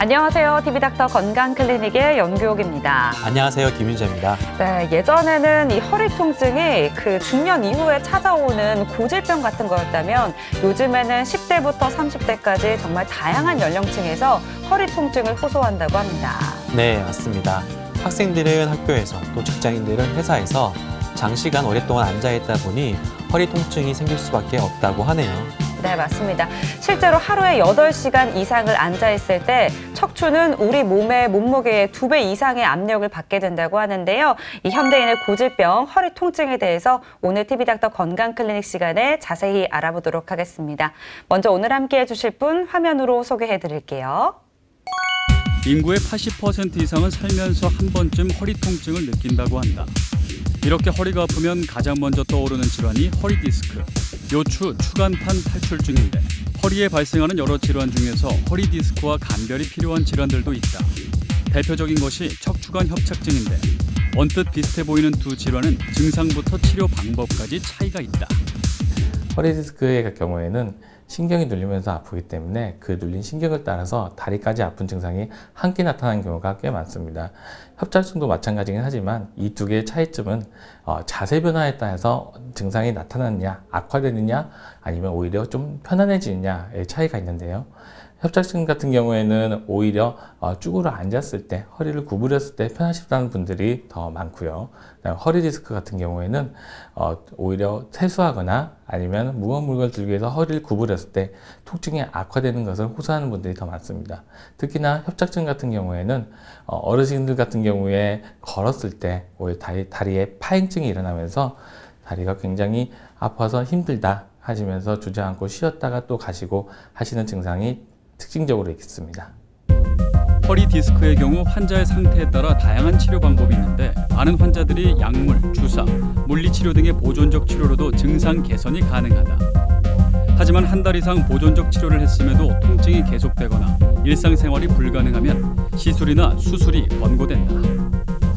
안녕하세요. TV닥터 건강클리닉의 연규옥입니다. 안녕하세요. 김윤재입니다. 네, 예전에는 이 허리 통증이 그 중년 이후에 찾아오는 고질병 같은 거였다면 요즘에는 10대부터 30대까지 정말 다양한 연령층에서 허리 통증을 호소한다고 합니다. 네, 맞습니다. 학생들은 학교에서 또 직장인들은 회사에서 장시간 오랫동안 앉아있다 보니 허리 통증이 생길 수밖에 없다고 하네요. 네, 맞습니다. 실제로 하루에 8시간 이상을 앉아있을 때 척추는 우리 몸의 몸무게의 2배 이상의 압력을 받게 된다고 하는데요. 이 현대인의 고질병, 허리 통증에 대해서 오늘 TV닥터 건강클리닉 시간에 자세히 알아보도록 하겠습니다. 먼저 오늘 함께해 주실 분 화면으로 소개해 드릴게요. 인구의 80% 이상은 살면서 한 번쯤 허리 통증을 느낀다고 한다. 이렇게 허리가 아프면 가장 먼저 떠오르는 질환이 허리 디스크, 요추, 추간판 탈출증인데 허리에 발생하는 여러 질환 중에서 허리 디스크와 감별이 필요한 질환들도 있다. 대표적인 것이 척추관 협착증인데 언뜻 비슷해 보이는 두 질환은 증상부터 치료 방법까지 차이가 있다. 허리 디스크의 경우에는 신경이 눌리면서 아프기 때문에 그 눌린 신경을 따라서 다리까지 아픈 증상이 함께 나타나는 경우가 꽤 많습니다. 협착증도 마찬가지긴 하지만 이 두 개의 차이점은 자세 변화에 따라서 증상이 나타나느냐, 악화되느냐, 아니면 오히려 좀 편안해지느냐의 차이가 있는데요. 협착증 같은 경우에는 오히려 쭈그려 앉았을 때, 허리를 구부렸을 때 편하시다는 분들이 더 많고요. 허리 디스크 같은 경우에는 오히려 세수하거나 아니면 무거운 물건을 들기 위해서 허리를 구부렸을 때 통증이 악화되는 것을 호소하는 분들이 더 많습니다. 특히나 협착증 같은 경우에는 어르신들 같은 경우에 걸었을 때 오히려 다리에 파행증이 일어나면서 다리가 굉장히 아파서 힘들다 하시면서 주저앉고 쉬었다가 또 가시고 하시는 증상이 특징적으로 있습니다. 허리 디스크의 경우 환자의 상태에 따라 다양한 치료 방법이 있는데 많은 환자들이 약물, 주사, 물리치료 등의 보존적 치료로도 증상 개선이 가능하다. 하지만 한 달 이상 보존적 치료를 했음에도 통증이 계속되거나 일상생활이 불가능하면 시술이나 수술이 권고된다.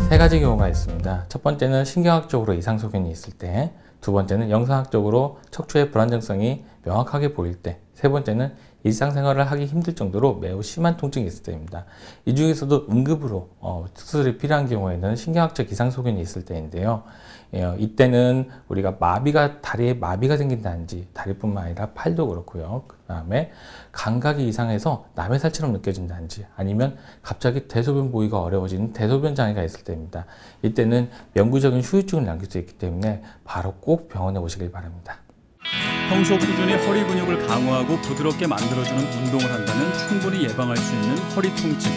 세 가지 경우가 있습니다. 첫 번째는 신경학적으로 이상 소견이 있을 때, 두 번째는 영상학적으로 척추의 불안정성이 명확하게 보일 때, 세 번째는 일상생활을 하기 힘들 정도로 매우 심한 통증이 있을 때입니다. 이 중에서도 응급으로 수술이 필요한 경우에는 신경학적 이상 소견이 있을 때인데요. 이때는 우리가 다리에 마비가 생긴다든지 다리뿐만 아니라 팔도 그렇고요. 그 다음에 감각이 이상해서 남의 살처럼 느껴진다든지 아니면 갑자기 대소변 보기가 어려워지는 대소변 장애가 있을 때입니다. 이때는 영구적인 후유증을 남길 수 있기 때문에 바로 꼭 병원에 오시길 바랍니다. 평소 꾸준히 허리 근육을 강화하고 부드럽게 만들어주는 운동을 한다면 충분히 예방할 수 있는 허리 통증.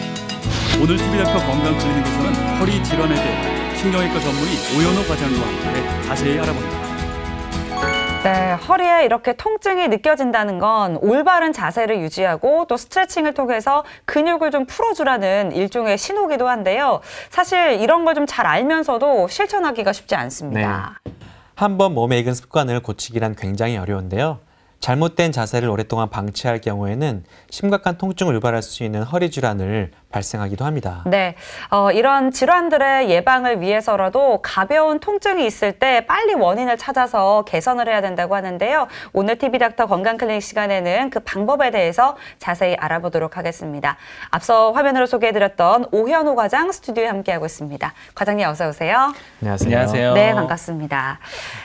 오늘 TV닥터 건강클리닉에서는 허리 질환에 대해 신경외과 전문의 오연호 과장과 함께 자세히 알아본다. 네, 허리에 이렇게 통증이 느껴진다는 건 올바른 자세를 유지하고 또 스트레칭을 통해서 근육을 좀 풀어주라는 일종의 신호기도 한데요. 사실 이런 걸 좀 잘 알면서도 실천하기가 쉽지 않습니다. 네. 한번 몸에 익은 습관을 고치기란 굉장히 어려운데요. 잘못된 자세를 오랫동안 방치할 경우에는 심각한 통증을 유발할 수 있는 허리 질환을 발생하기도 합니다. 네, 이런 질환들의 예방을 위해서라도 가벼운 통증이 있을 때 빨리 원인을 찾아서 개선을 해야 된다고 하는데요. 오늘 TV닥터 건강클리닉 시간에는 그 방법에 대해서 자세히 알아보도록 하겠습니다. 앞서 화면으로 소개해드렸던 오현호 과장 스튜디오에 함께하고 있습니다. 과장님 어서 오세요. 안녕하세요. 네, 반갑습니다.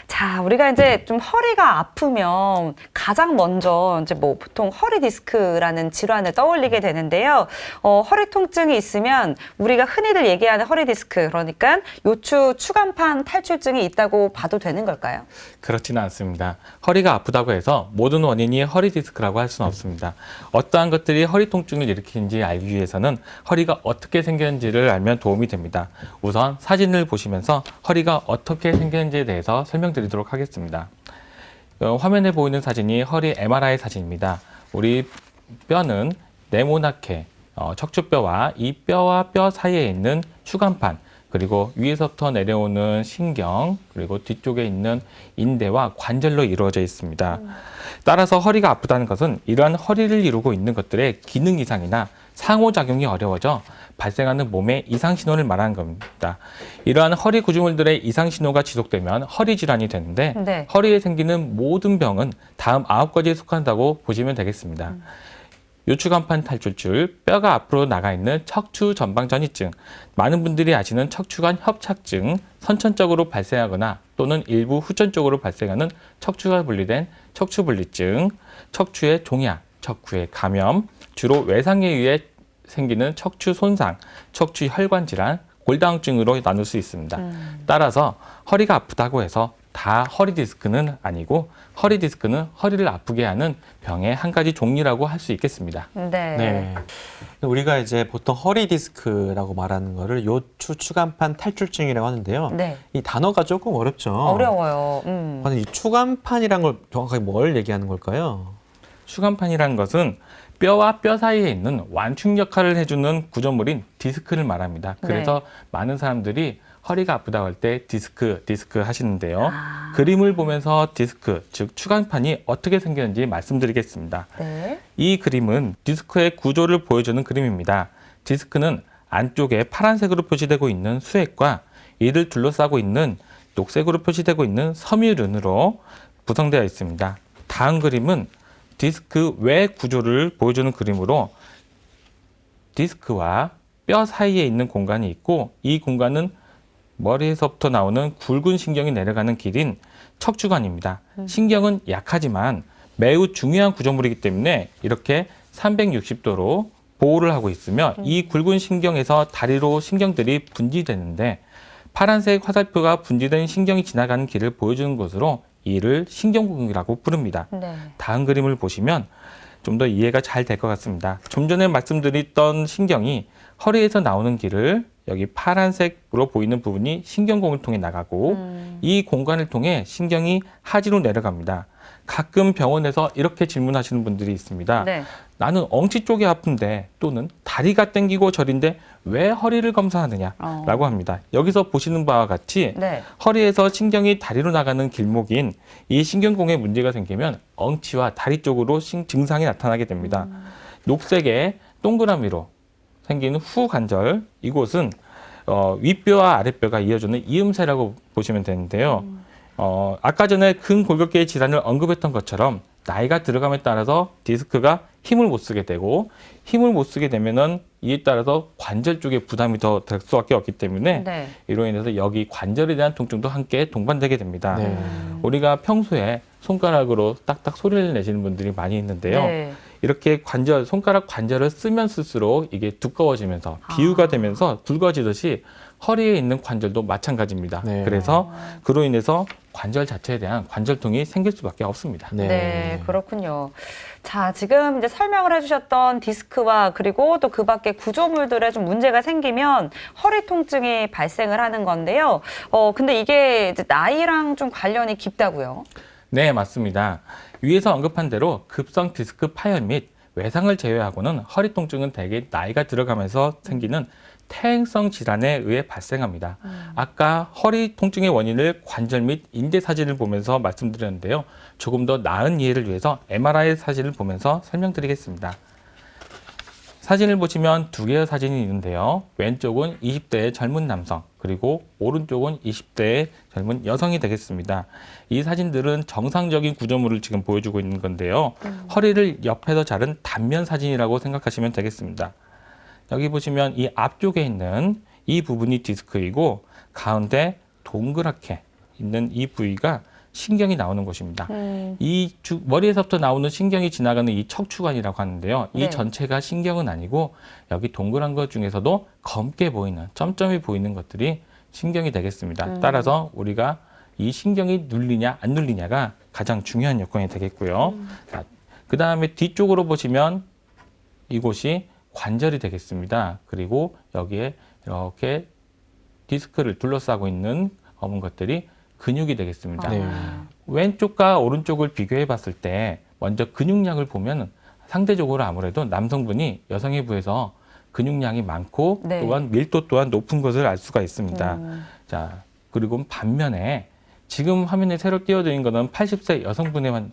자, 우리가 이제 좀 허리가 아프면 가장 먼저 이제 뭐 보통 허리 디스크라는 질환을 떠올리게 되는데요. 허리 통증이 있으면 우리가 흔히들 얘기하는 허리 디스크, 그러니까 요추 추간판 탈출증이 있다고 봐도 되는 걸까요? 그렇지는 않습니다. 허리가 아프다고 해서 모든 원인이 허리 디스크라고 할 수는 없습니다. 어떠한 것들이 허리 통증을 일으키는지 알기 위해서는 허리가 어떻게 생겼는지를 알면 도움이 됩니다. 우선 사진을 보시면서 허리가 어떻게 생겼는지에 대해서 설명드리도록 하겠습니다. 화면에 보이는 사진이 허리 MRI 사진입니다. 우리 뼈는 네모나게 척추뼈와 이 뼈와 뼈 사이에 있는 추간판, 그리고 위에서부터 내려오는 신경, 그리고 뒤쪽에 있는 인대와 관절로 이루어져 있습니다. 따라서 허리가 아프다는 것은 이러한 허리를 이루고 있는 것들의 기능 이상이나 상호작용이 어려워져 발생하는 몸의 이상 신호를 말하는 겁니다. 이러한 허리 구조물들의 이상 신호가 지속되면 허리 질환이 되는데 허리에 생기는 모든 병은 다음 9가지에 속한다고 보시면 되겠습니다. 요추간판 탈출줄, 뼈가 앞으로 나가 있는 척추 전방 전이증, 많은 분들이 아시는 척추관 협착증, 선천적으로 발생하거나 또는 일부 후천적으로 발생하는 척추가 분리된 척추분리증, 척추의 종양, 척추의 감염, 주로 외상에 의해 생기는 척추 손상, 척추 혈관 질환, 골다공증으로 나눌 수 있습니다. 따라서 허리가 아프다고 해서 다 허리 디스크는 아니고 허리 디스크는 허리를 아프게 하는 병의 한 가지 종류라고 할 수 있겠습니다. 네. 네. 우리가 이제 보통 허리 디스크라고 말하는 거를 요추 추간판 탈출증이라고 하는데요. 네. 이 단어가 조금 어렵죠. 어려워요. 아니, 이 추간판이란 걸 정확하게 뭘 얘기하는 걸까요? 추간판이라는 것은 뼈와 뼈 사이에 있는 완충 역할을 해주는 구조물인 디스크를 말합니다. 그래서 많은 사람들이 허리가 아프다고 할 때 디스크 하시는데요. 그림을 보면서 디스크, 즉 추간판이 어떻게 생겼는지 말씀드리겠습니다. 네. 이 그림은 디스크의 구조를 보여주는 그림입니다. 디스크는 안쪽에 파란색으로 표시되고 있는 수액과 이를 둘러싸고 있는 녹색으로 표시되고 있는 섬유륜으로 구성되어 있습니다. 다음 그림은 디스크 외 구조를 보여주는 그림으로 디스크와 뼈 사이에 있는 공간이 있고 이 공간은 머리에서부터 나오는 굵은 신경이 내려가는 길인 척추관입니다. 신경은 약하지만 매우 중요한 구조물이기 때문에 이렇게 360도로 보호를 하고 있으며 이 굵은 신경에서 다리로 신경들이 분지되는데 파란색 화살표가 분지된 신경이 지나가는 길을 보여주는 것으로 이를 신경공이라고 부릅니다. 네. 다음 그림을 보시면 좀 더 이해가 잘 될 것 같습니다. 좀 전에 말씀드렸던 신경이 허리에서 나오는 길을 여기 파란색으로 보이는 부분이 신경공을 통해 나가고 이 공간을 통해 신경이 하지로 내려갑니다. 가끔 병원에서 이렇게 질문하시는 분들이 있습니다. 네. 나는 엉치 쪽이 아픈데 또는 다리가 땡기고 저린데 왜 허리를 검사하느냐라고 합니다. 여기서 보시는 바와 같이 네. 허리에서 신경이 다리로 나가는 길목인 이 신경공에 문제가 생기면 엉치와 다리 쪽으로 증상이 나타나게 됩니다. 녹색의 동그라미로 생기는 후관절, 이곳은 윗뼈와 아랫뼈가 이어주는 이음새라고 보시면 되는데요. 아까 전에 근골격계의 질환을 언급했던 것처럼 나이가 들어감에 따라서 디스크가 힘을 못 쓰게 되고 힘을 못 쓰게 되면은 이에 따라서 관절 쪽에 부담이 더 될 수밖에 없기 때문에 네. 이로 인해서 여기 관절에 대한 통증도 함께 동반되게 됩니다. 네. 우리가 평소에 손가락으로 딱딱 소리를 내시는 분들이 많이 있는데요. 네. 이렇게 손가락 관절을 쓰면 쓸수록 이게 두꺼워지면서 비유가 되면서 굵어지듯이 허리에 있는 관절도 마찬가지입니다. 네. 그래서 그로 인해서 관절 자체에 대한 관절통이 생길 수밖에 없습니다. 네, 그렇군요. 자, 지금 이제 설명을 해주셨던 디스크와 그리고 또 그 밖에 구조물들에 좀 문제가 생기면 허리 통증이 발생을 하는 건데요. 근데 이게 이제 나이랑 좀 관련이 깊다고요? 네, 맞습니다. 위에서 언급한 대로 급성 디스크 파열 및 외상을 제외하고는 허리 통증은 대개 나이가 들어가면서 생기는 퇴행성 질환에 의해 발생합니다. 아까 허리 통증의 원인을 관절 및 인대 사진을 보면서 말씀드렸는데요. 조금 더 나은 이해를 위해서 MRI 사진을 보면서 설명드리겠습니다. 사진을 보시면 두 개의 사진이 있는데요. 왼쪽은 20대의 젊은 남성, 그리고 오른쪽은 20대의 젊은 여성이 되겠습니다. 이 사진들은 정상적인 구조물을 지금 보여주고 있는 건데요. 허리를 옆에서 자른 단면 사진이라고 생각하시면 되겠습니다. 여기 보시면 이 앞쪽에 있는 이 부분이 디스크이고 가운데 동그랗게 있는 이 부위가 신경이 나오는 곳입니다. 이 머리에서부터 나오는 신경이 지나가는 이 척추관이라고 하는데요. 이 네. 전체가 신경은 아니고 여기 동그란 것 중에서도 검게 보이는 점점이 보이는 것들이 신경이 되겠습니다. 따라서 우리가 이 신경이 눌리냐 안 눌리냐가 가장 중요한 요건이 되겠고요. 그 다음에 뒤쪽으로 보시면 이곳이 관절이 되겠습니다. 그리고 여기에 이렇게 디스크를 둘러싸고 있는 검은 것들이 근육이 되겠습니다. 네. 왼쪽과 오른쪽을 비교해 봤을 때 먼저 근육량을 보면 상대적으로 아무래도 남성분이 여성에 비해서 근육량이 많고 네. 또한 밀도 또한 높은 것을 알 수가 있습니다. 자, 그리고 반면에 지금 화면에 새로 띄워드린 것은 80세 여성분의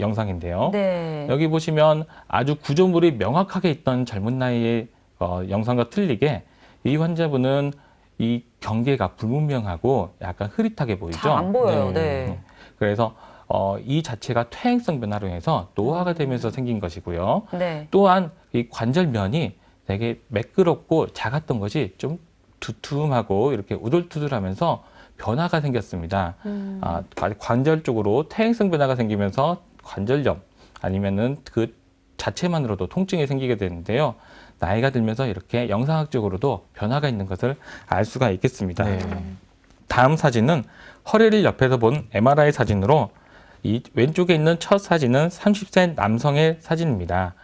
영상인데요. 네. 여기 보시면 아주 구조물이 명확하게 있던 젊은 나이의 영상과 틀리게 이 환자분은 이 경계가 불분명하고 약간 흐릿하게 보이죠. 잘 안 보여요. 네. 네. 그래서 이 자체가 퇴행성 변화로 해서 노화가 되면서 생긴 것이고요. 네. 또한 이 관절면이 되게 매끄럽고 작았던 것이 좀 두툼하고 이렇게 우둘투둘하면서 변화가 생겼습니다. 관절 쪽으로 퇴행성 변화가 생기면서 관절염 아니면은 그 자체만으로도 통증이 생기게 되는데요. 나이가 들면서 이렇게 영상학적으로도 변화가 있는 것을 알 수가 있겠습니다. 네. 다음 사진은 허리를 옆에서 본 MRI 사진으로 이 왼쪽에 있는 첫 사진은 30세 남성의 사진입니다.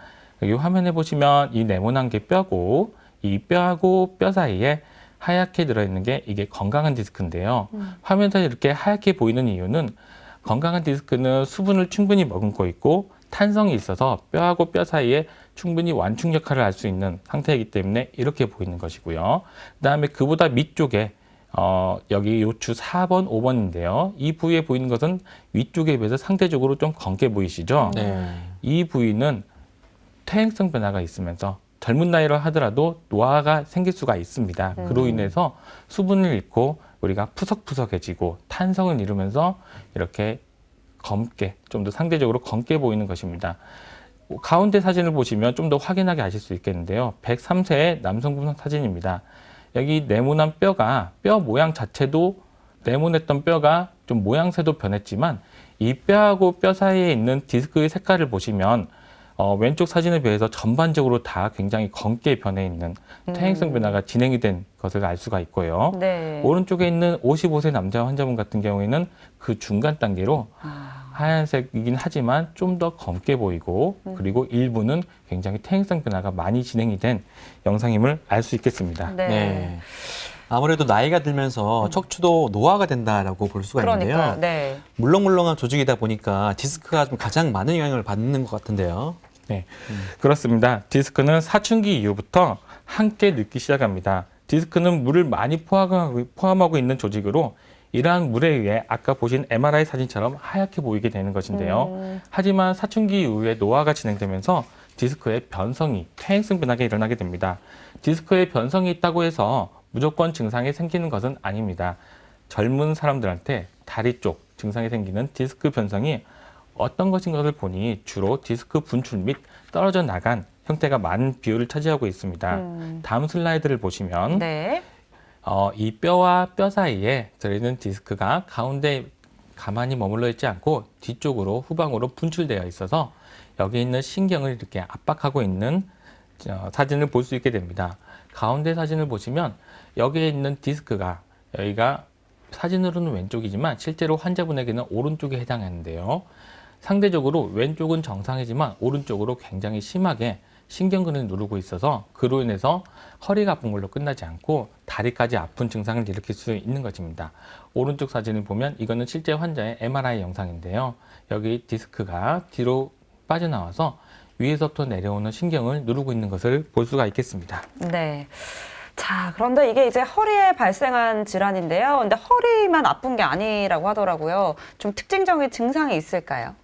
여기 화면에 보시면 이 네모난 게 뼈고 이 뼈하고 뼈 사이에 하얗게 들어있는 게 이게 건강한 디스크인데요. 화면에서 이렇게 하얗게 보이는 이유는 건강한 디스크는 수분을 충분히 머금고 있고 탄성이 있어서 뼈하고 뼈 사이에 충분히 완충 역할을 할 수 있는 상태이기 때문에 이렇게 보이는 것이고요. 그다음에 그보다 밑쪽에 여기 요추 4번, 5번인데요. 이 부위에 보이는 것은 위쪽에 비해서 상대적으로 좀 검게 보이시죠? 네. 이 부위는 퇴행성 변화가 있으면서 젊은 나이로 하더라도 노화가 생길 수가 있습니다. 그로 인해서 수분을 잃고 우리가 푸석푸석해지고 탄성을 잃으면서 이렇게 검게, 좀 더 상대적으로 검게 보이는 것입니다. 가운데 사진을 보시면 좀 더 확인하게 하실 수 있겠는데요. 103세의 남성분 사진입니다. 여기 네모난 뼈가 뼈 모양 자체도 네모냈던 뼈가 좀 모양새도 변했지만 이 뼈하고 뼈 사이에 있는 디스크의 색깔을 보시면 왼쪽 사진에 비해서 전반적으로 다 굉장히 검게 변해 있는 퇴행성 변화가 진행이 된 것을 알 수가 있고요. 네. 오른쪽에 있는 55세 남자 환자분 같은 경우에는 그 중간 단계로 하얀색이긴 하지만 좀 더 검게 보이고 그리고 일부는 굉장히 퇴행성 변화가 많이 진행이 된 영상임을 알 수 있겠습니다. 네. 네. 아무래도 나이가 들면서 척추도 노화가 된다라고 볼 수가 있는데요. 그러니까 네. 물렁물렁한 조직이다 보니까 디스크가 좀 가장 많은 영향을 받는 것 같은데요. 네, 그렇습니다. 디스크는 사춘기 이후부터 함께 늙기 시작합니다. 디스크는 물을 많이 포함하고 있는 조직으로 이러한 물에 의해 아까 보신 MRI 사진처럼 하얗게 보이게 되는 것인데요. 하지만 사춘기 이후에 노화가 진행되면서 디스크의 변성이, 퇴행성 변화가 일어나게 됩니다. 디스크의 변성이 있다고 해서 무조건 증상이 생기는 것은 아닙니다. 젊은 사람들한테 다리 쪽 증상이 생기는 디스크 변성이 어떤 것인 것을 보니 주로 디스크 분출 및 떨어져 나간 형태가 많은 비율을 차지하고 있습니다. 다음 슬라이드를 보시면 네. 이 뼈와 뼈 사이에 들어있는 디스크가 가운데 가만히 머물러 있지 않고 뒤쪽으로 후방으로 분출되어 있어서 여기 있는 신경을 이렇게 압박하고 있는 사진을 볼 수 있게 됩니다. 가운데 사진을 보시면 여기에 있는 디스크가 여기가 사진으로는 왼쪽이지만 실제로 환자분에게는 오른쪽에 해당하는데요. 상대적으로 왼쪽은 정상이지만 오른쪽으로 굉장히 심하게 신경근을 누르고 있어서 그로 인해서 허리가 아픈 걸로 끝나지 않고 다리까지 아픈 증상을 일으킬 수 있는 것입니다. 오른쪽 사진을 보면 이거는 실제 환자의 MRI 영상인데요. 여기 디스크가 뒤로 빠져나와서 위에서부터 내려오는 신경을 누르고 있는 것을 볼 수가 있겠습니다. 네. 자, 그런데 이게 이제 허리에 발생한 질환인데요. 근데 허리만 아픈 게 아니라고 하더라고요. 좀 특징적인 증상이 있을까요?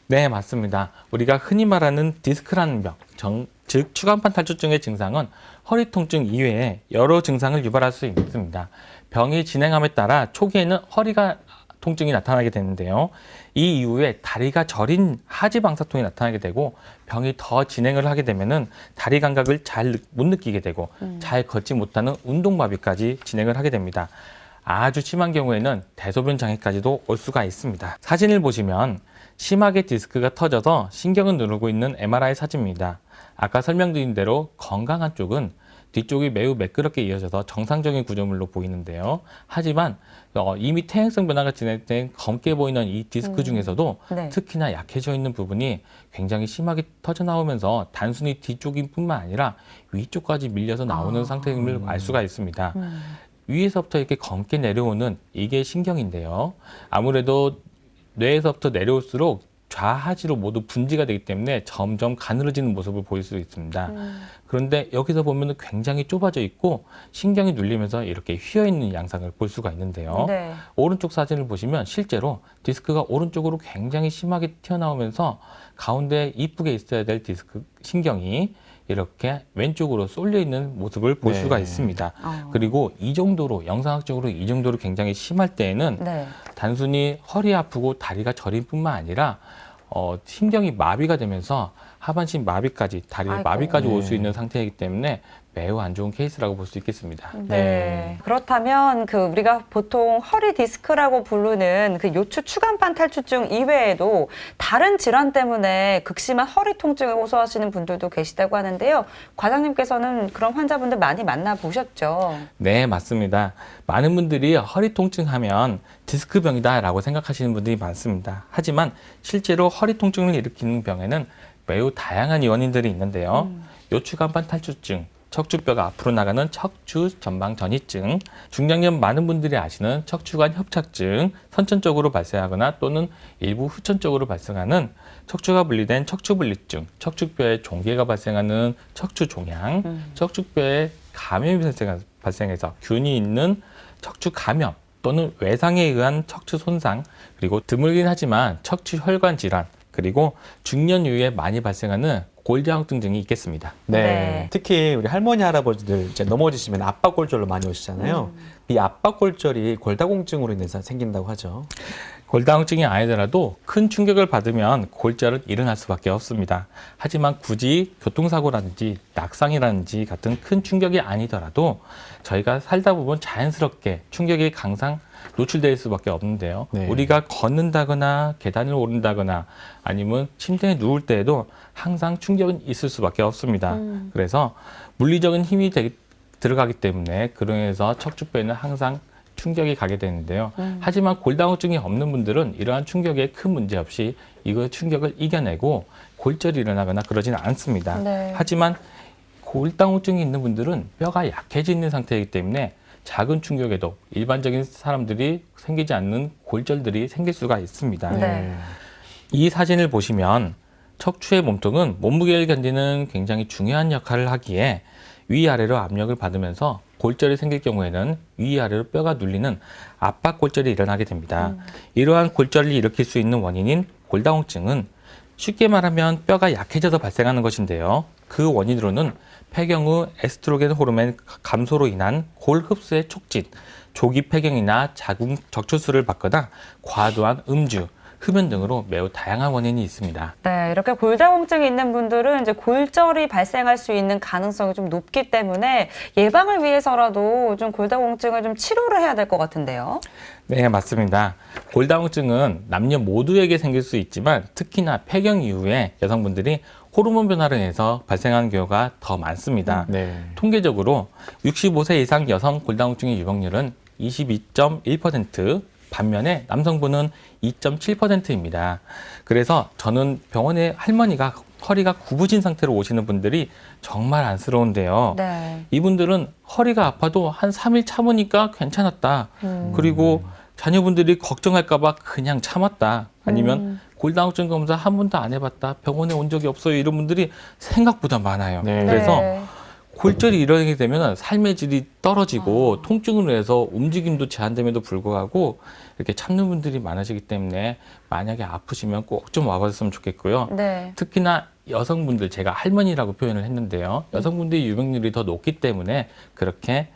네, 맞습니다. 우리가 흔히 말하는 디스크라는 병, 즉 추간판 탈출증의 증상은 허리 통증 이외에 여러 증상을 유발할 수 있습니다. 병이 진행함에 따라 초기에는 허리가 통증이 나타나게 되는데요. 이 이후에 다리가 저린 하지 방사통이 나타나게 되고 병이 더 진행을 하게 되면은 다리 감각을 잘 못 느끼게 되고 잘 걷지 못하는 운동마비까지 진행을 하게 됩니다. 아주 심한 경우에는 대소변 장애까지도 올 수가 있습니다. 사진을 보시면 심하게 디스크가 터져서 신경을 누르고 있는 MRI 사진입니다. 아까 설명드린 대로 건강한 쪽은 뒤쪽이 매우 매끄럽게 이어져서 정상적인 구조물로 보이는데요. 하지만 이미 퇴행성 변화가 진행된 검게 보이는 이 디스크 중에서도 네. 특히나 약해져 있는 부분이 굉장히 심하게 터져 나오면서 단순히 뒤쪽인 뿐만 아니라 위쪽까지 밀려서 나오는 상태임을 알 수가 있습니다. 위에서부터 이렇게 검게 내려오는 이게 신경인데요. 아무래도 뇌에서부터 내려올수록 좌하지로 모두 분지가 되기 때문에 점점 가늘어지는 모습을 보일 수 있습니다. 그런데 여기서 보면 굉장히 좁아져 있고 신경이 눌리면서 이렇게 휘어있는 양상을 볼 수가 있는데요. 네. 오른쪽 사진을 보시면 실제로 디스크가 오른쪽으로 굉장히 심하게 튀어나오면서 가운데 이쁘게 있어야 될 디스크 신경이 이렇게 왼쪽으로 쏠려 있는 모습을 볼 네. 수가 있습니다. 그리고 이 정도로 영상학적으로 이 정도로 굉장히 심할 때에는 네. 단순히 허리 아프고 다리가 저림 뿐만 아니라 신경이 마비가 되면서 하반신 마비까지, 다리 아이고. 마비까지 올 수 네. 있는 상태이기 때문에 매우 안 좋은 케이스라고 볼 수 있겠습니다. 네. 그렇다면 우리가 보통 허리 디스크라고 부르는 그 요추 추간판 탈출증 이외에도 다른 질환 때문에 극심한 허리 통증을 호소하시는 분들도 계시다고 하는데요. 과장님께서는 그런 환자분들 많이 만나보셨죠? 네, 맞습니다. 많은 분들이 허리 통증하면 디스크병이다라고 생각하시는 분들이 많습니다. 하지만 실제로 허리 통증을 일으키는 병에는 매우 다양한 원인들이 있는데요. 요추간판 탈출증, 척추뼈가 앞으로 나가는 척추 전방 전이증, 중장년 많은 분들이 아시는 척추관 협착증, 선천적으로 발생하거나 또는 일부 후천적으로 발생하는 척추가 분리된 척추분리증, 척추뼈에 종괴가 발생하는 척추종양, 척추뼈에 감염이 발생해서 균이 있는 척추 감염 또는 외상에 의한 척추 손상, 그리고 드물긴 하지만 척추 혈관 질환, 그리고 중년 이후에 많이 발생하는 골다공증 등이 있겠습니다. 네. 특히 우리 할머니 할아버지들 이제 넘어지시면 압박골절로 많이 오시잖아요. 이 압박골절이 골다공증으로 인해서 생긴다고 하죠. 골다공증이 아니더라도 큰 충격을 받으면 골절은 일어날 수밖에 없습니다. 하지만 굳이 교통사고라든지 낙상이라든지 같은 큰 충격이 아니더라도 저희가 살다 보면 자연스럽게 충격이 항상 노출될 수밖에 없는데요. 네. 우리가 걷는다거나 계단을 오른다거나 아니면 침대에 누울 때에도 항상 충격은 있을 수밖에 없습니다. 그래서 물리적인 힘이 들어가기 때문에 그러면서 척추뼈에는 항상 충격이 가게 되는데요. 하지만 골다공증이 없는 분들은 이러한 충격에 큰 문제 없이 이거 충격을 이겨내고 골절이 일어나거나 그러지는 않습니다. 네. 하지만 골다공증이 있는 분들은 뼈가 약해지는 상태이기 때문에 작은 충격에도 일반적인 사람들이 생기지 않는 골절들이 생길 수가 있습니다. 네. 이 사진을 보시면 척추의 몸통은 몸무게를 견디는 굉장히 중요한 역할을 하기에 위아래로 압력을 받으면서 골절이 생길 경우에는 위아래로 뼈가 눌리는 압박골절이 일어나게 됩니다. 이러한 골절을 일으킬 수 있는 원인인 골다공증은 쉽게 말하면 뼈가 약해져서 발생하는 것인데요. 그 원인으로는 폐경 후 에스트로겐 호르몬 감소로 인한 골 흡수의 촉진, 조기 폐경이나 자궁 적출술을 받거나 과도한 음주, 흡연 등으로 매우 다양한 원인이 있습니다. 네, 이렇게 골다공증이 있는 분들은 이제 골절이 발생할 수 있는 가능성이 좀 높기 때문에 예방을 위해서라도 좀 골다공증을 좀 치료를 해야 될 것 같은데요. 네, 맞습니다. 골다공증은 남녀 모두에게 생길 수 있지만 특히나 폐경 이후에 여성분들이 호르몬 변화를 인해서 발생하는 경우가 더 많습니다. 네. 통계적으로 65세 이상 여성 골다공증의 유병률은 22.1%, 반면에 남성분은 2.7%입니다. 그래서 저는 병원에 할머니가 허리가 구부진 상태로 오시는 분들이 정말 안쓰러운데요. 네. 이분들은 허리가 아파도 한 3일 참으니까 괜찮았다. 그리고 자녀분들이 걱정할까 봐 그냥 참았다. 아니면 골다공증 검사 한 번도 안 해봤다. 병원에 온 적이 없어요. 이런 분들이 생각보다 많아요. 네. 그래서 네. 골절이 일어나게 되면 삶의 질이 떨어지고 통증으로 해서 움직임도 제한됨에도 불구하고 이렇게 참는 분들이 많으시기 때문에 만약에 아프시면 꼭 좀 와봤으면 좋겠고요. 네. 특히나 여성분들, 제가 할머니라고 표현을 했는데요. 여성분들의 유병률이 더 높기 때문에 그렇게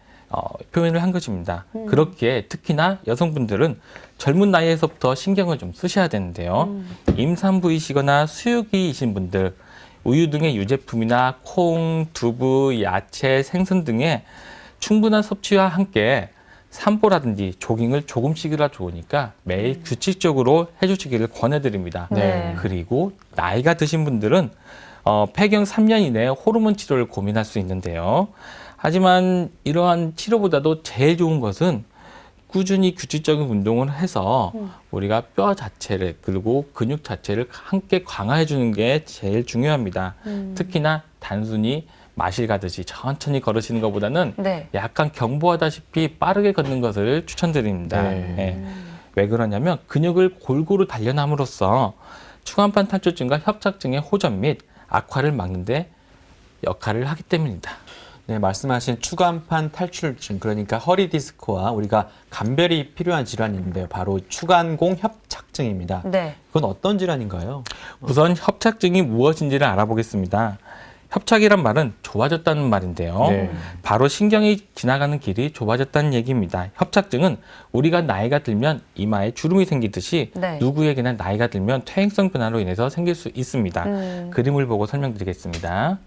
표현을 한 것입니다. 그렇기에 특히나 여성분들은 젊은 나이에서부터 신경을 좀 쓰셔야 되는데요. 임산부이시거나 수유기이신 분들, 우유 등의 유제품이나 콩, 두부, 야채, 생선 등의 충분한 섭취와 함께 산보라든지 조깅을 조금씩이라 좋으니까 매일 규칙적으로 해주시기를 권해드립니다. 네. 그리고 나이가 드신 분들은 폐경 3년 이내에 호르몬 치료를 고민할 수 있는데요. 하지만 이러한 치료보다도 제일 좋은 것은 꾸준히 규칙적인 운동을 해서 우리가 뼈 자체를 그리고 근육 자체를 함께 강화해 주는 게 제일 중요합니다. 특히나 단순히 마실 가듯이 천천히 걸으시는 것보다는 네. 약간 경보하다시피 빠르게 걷는 것을 추천드립니다. 네. 예. 왜 그러냐면 근육을 골고루 단련함으로써 추간판 탈출증과 협착증의 호전 및 악화를 막는 데 역할을 하기 때문입니다. 네, 말씀하신 추간판 탈출증, 그러니까 허리 디스크와 우리가 감별이 필요한 질환이 있는데요. 바로 추간공 협착증입니다. 네. 그건 어떤 질환인가요? 우선 협착증이 무엇인지를 알아보겠습니다. 협착이란 말은 좁아졌다는 말인데요. 네. 바로 신경이 지나가는 길이 좁아졌다는 얘기입니다. 협착증은 우리가 나이가 들면 이마에 주름이 생기듯이 네. 누구에게나 나이가 들면 퇴행성 변화로 인해서 생길 수 있습니다. 그림을 보고 설명드리겠습니다.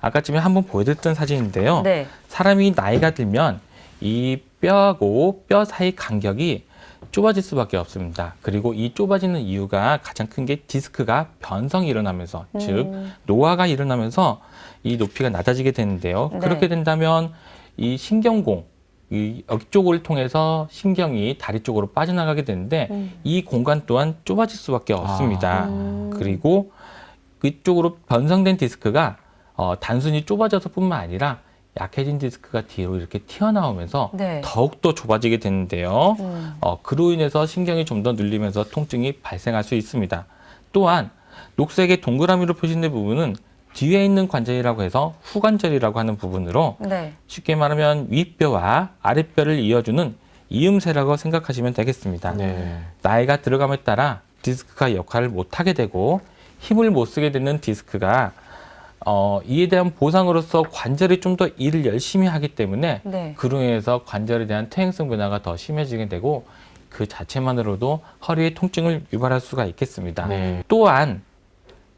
아까쯤에 한번 보여드렸던 사진인데요. 네. 사람이 나이가 들면 이 뼈하고 뼈 사이 간격이 좁아질 수밖에 없습니다. 그리고 이 좁아지는 이유가 가장 큰 게 디스크가 변성이 일어나면서 즉 노화가 일어나면서 이 높이가 낮아지게 되는데요. 네. 그렇게 된다면 이 신경공 이 여기 쪽을 통해서 신경이 다리 쪽으로 빠져나가게 되는데 이 공간 또한 좁아질 수밖에 없습니다. 그리고 이쪽으로 변성된 디스크가 단순히 좁아져서뿐만 아니라 약해진 디스크가 뒤로 이렇게 튀어나오면서 네. 더욱더 좁아지게 되는데요. 그로 인해서 신경이 좀 더 눌리면서 통증이 발생할 수 있습니다. 또한 녹색의 동그라미로 표시된 부분은 뒤에 있는 관절이라고 해서 후관절이라고 하는 부분으로 네. 쉽게 말하면 윗뼈와 아랫뼈를 이어주는 이음새라고 생각하시면 되겠습니다. 네. 나이가 들어감에 따라 디스크가 역할을 못하게 되고 힘을 못 쓰게 되는 디스크가 이에 대한 보상으로서 관절이 좀 더 일을 열심히 하기 때문에 네. 그로 인해서 관절에 대한 퇴행성 변화가 더 심해지게 되고 그 자체만으로도 허리의 통증을 유발할 수가 있겠습니다. 네. 또한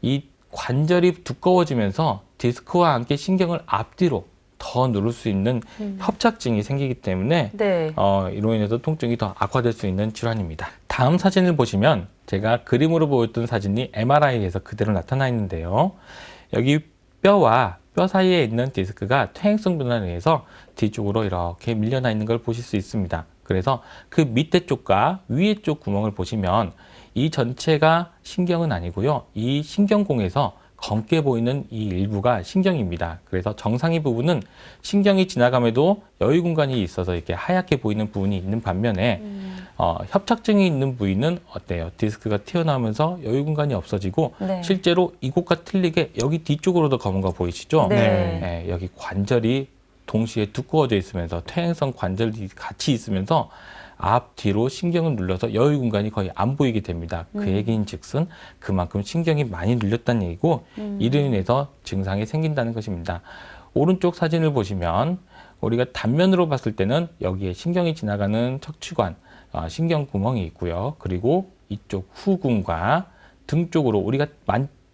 이 관절이 두꺼워지면서 디스크와 함께 신경을 앞뒤로 더 누를 수 있는 협착증이 생기기 때문에 네. 이로 인해서 통증이 더 악화될 수 있는 질환입니다. 다음 사진을 보시면 제가 그림으로 보였던 사진이 MRI에서 그대로 나타나 있는데요. 여기 뼈와 뼈 사이에 있는 디스크가 퇴행성 변화에 의해서 뒤쪽으로 이렇게 밀려나 있는 걸 보실 수 있습니다. 그래서 그 밑에 쪽과 위에 쪽 구멍을 보시면 이 전체가 신경은 아니고요. 이 신경공에서 검게 보이는 이 일부가 신경입니다. 그래서 정상의 부분은 신경이 지나감에도 여유 공간이 있어서 이렇게 하얗게 보이는 부분이 있는 반면에 협착증이 있는 부위는 어때요? 디스크가 튀어나오면서 여유 공간이 없어지고 네. 실제로 이곳과 틀리게 여기 뒤쪽으로도 검은 거 보이시죠? 네. 네, 여기 관절이 동시에 두꺼워져 있으면서 퇴행성 관절이 같이 있으면서 앞, 뒤로 신경을 눌러서 여유 공간이 거의 안 보이게 됩니다. 그 얘기인 즉슨 그만큼 신경이 많이 눌렸다는 얘기고 이로 인해서 증상이 생긴다는 것입니다. 오른쪽 사진을 보시면 우리가 단면으로 봤을 때는 여기에 신경이 지나가는 척추관, 신경 구멍이 있고요. 그리고 이쪽 후궁과 등 쪽으로 우리가